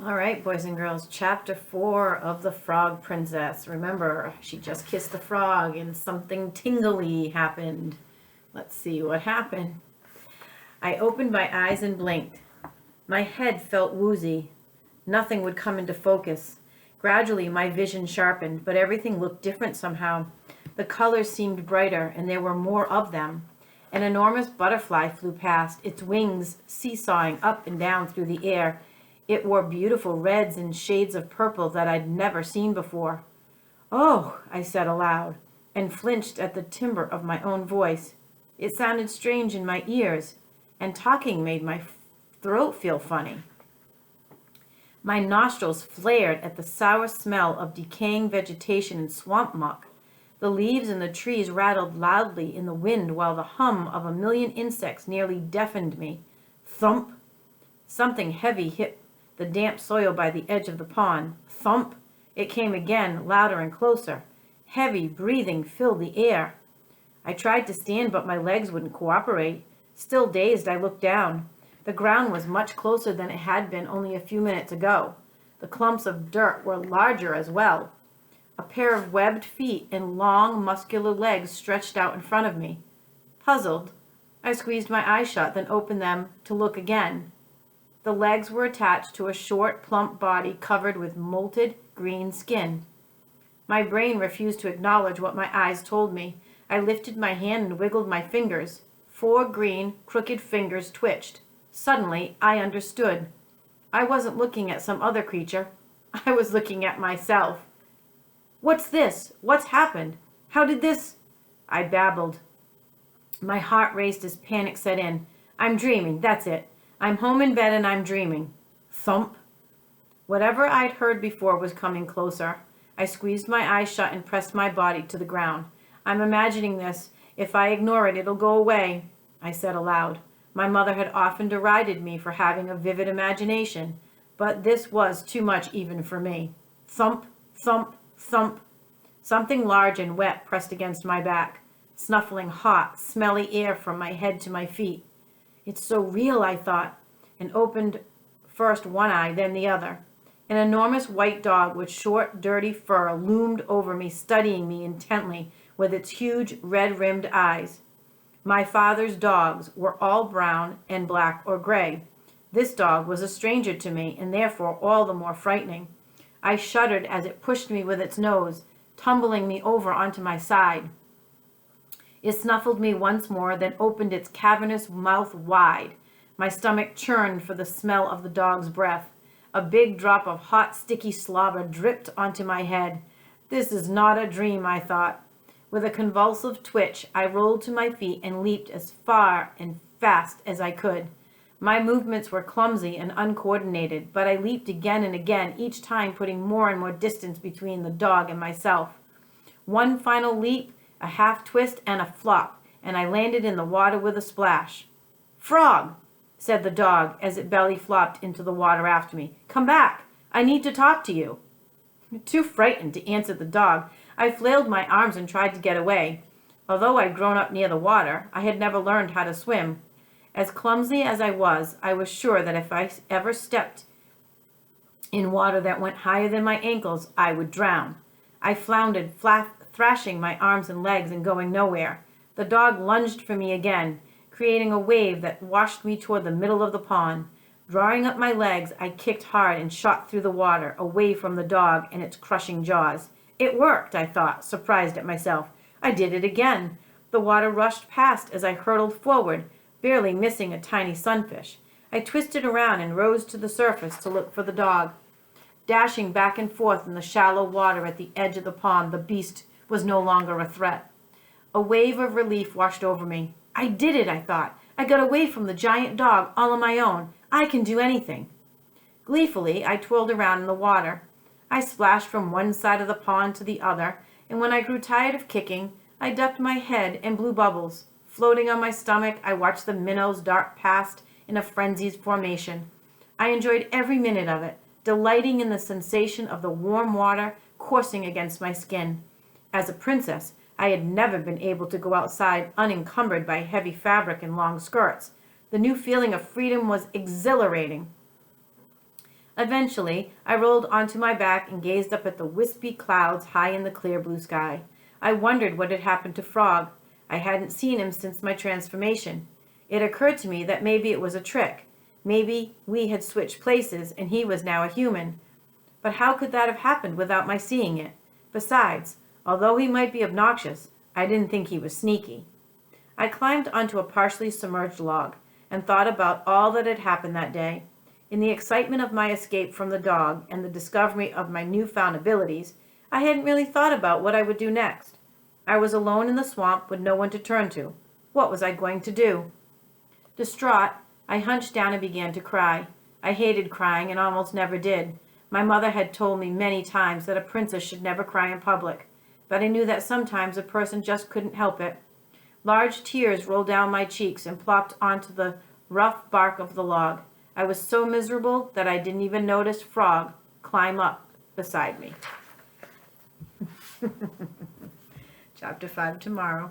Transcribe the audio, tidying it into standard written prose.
All right, boys and girls, chapter 4 of The Frog Princess. Remember, she just kissed the frog and something tingly happened. Let's see what happened. I opened my eyes and blinked. My head felt woozy. Nothing would come into focus. Gradually, my vision sharpened, but everything looked different somehow. The colors seemed brighter, and there were more of them. An enormous butterfly flew past, its wings seesawing up and down through the air. It wore beautiful reds and shades of purple that I'd never seen before. "Oh," I said aloud, and flinched at the timbre of my own voice. It sounded strange in my ears, and talking made my throat feel funny. My nostrils flared at the sour smell of decaying vegetation and swamp muck. The leaves in the trees rattled loudly in the wind while the hum of a million insects nearly deafened me. Thump! Something heavy hit the damp soil by the edge of the pond. Thump! It came again, louder and closer. Heavy breathing filled the air. I tried to stand, but my legs wouldn't cooperate. Still dazed, I looked down. The ground was much closer than it had been only a few minutes ago. The clumps of dirt were larger as well. A pair of webbed feet and long, muscular legs stretched out in front of me. Puzzled, I squeezed my eyes shut, then opened them to look again. The legs were attached to a short, plump body covered with molted green skin. My brain refused to acknowledge what my eyes told me. I lifted my hand and wiggled my fingers. 4 green, crooked fingers twitched. Suddenly, I understood. I wasn't looking at some other creature. I was looking at myself. "What's this? What's happened? How did this?" I babbled. My heart raced as panic set in. "I'm dreaming, that's it. I'm home in bed and I'm dreaming." Thump! Whatever I'd heard before was coming closer. I squeezed my eyes shut and pressed my body to the ground. "I'm imagining this. If I ignore it, it'll go away," I said aloud. My mother had often derided me for having a vivid imagination, but this was too much even for me. Thump, thump, thump. Something large and wet pressed against my back, snuffling hot, smelly air from my head to my feet. It's so real, I thought, and opened first one eye, then the other. An enormous white dog with short, dirty fur loomed over me, studying me intently with its huge, red-rimmed eyes. My father's dogs were all brown and black or gray. This dog was a stranger to me, and therefore all the more frightening. I shuddered as it pushed me with its nose, tumbling me over onto my side. It snuffled me once more, then opened its cavernous mouth wide. My stomach churned for the smell of the dog's breath. A big drop of hot, sticky slobber dripped onto my head. This is not a dream, I thought. With a convulsive twitch, I rolled to my feet and leaped as far and fast as I could. My movements were clumsy and uncoordinated, but I leaped again and again, each time putting more and more distance between the dog and myself. One final leap, a half twist, and a flop, and I landed in the water with a splash. "Frog," said the dog as it belly flopped into the water after me. "Come back. I need to talk to you." Too frightened to answer the dog, I flailed my arms and tried to get away. Although I'd grown up near the water, I had never learned how to swim. As clumsy as I was sure that if I ever stepped in water that went higher than my ankles, I would drown. I floundered, thrashing my arms and legs and going nowhere. The dog lunged for me again, creating a wave that washed me toward the middle of the pond. Drawing up my legs, I kicked hard and shot through the water, away from the dog and its crushing jaws. It worked, I thought, surprised at myself. I did it again. The water rushed past as I hurtled forward, barely missing a tiny sunfish. I twisted around and rose to the surface to look for the dog. Dashing back and forth in the shallow water at the edge of the pond, the beast was no longer a threat. A wave of relief washed over me. I did it, I thought. I got away from the giant dog all on my own. I can do anything. Gleefully, I twirled around in the water. I splashed from one side of the pond to the other, and when I grew tired of kicking, I ducked my head and blew bubbles. Floating on my stomach, I watched the minnows dart past in a frenzied formation. I enjoyed every minute of it, delighting in the sensation of the warm water coursing against my skin. As a princess, I had never been able to go outside unencumbered by heavy fabric and long skirts. The new feeling of freedom was exhilarating. Eventually, I rolled onto my back and gazed up at the wispy clouds high in the clear blue sky. I wondered what had happened to Frog. I hadn't seen him since my transformation. It occurred to me that maybe it was a trick. Maybe we had switched places and he was now a human. But how could that have happened without my seeing it? Besides, although he might be obnoxious, I didn't think he was sneaky. I climbed onto a partially submerged log and thought about all that had happened that day. In the excitement of my escape from the dog and the discovery of my newfound abilities, I hadn't really thought about what I would do next. I was alone in the swamp with no one to turn to. What was I going to do? Distraught, I hunched down and began to cry. I hated crying and almost never did. My mother had told me many times that a princess should never cry in public, but I knew that sometimes a person just couldn't help it. Large tears rolled down my cheeks and plopped onto the rough bark of the log. I was so miserable that I didn't even notice Frog climb up beside me. Chapter 5 tomorrow.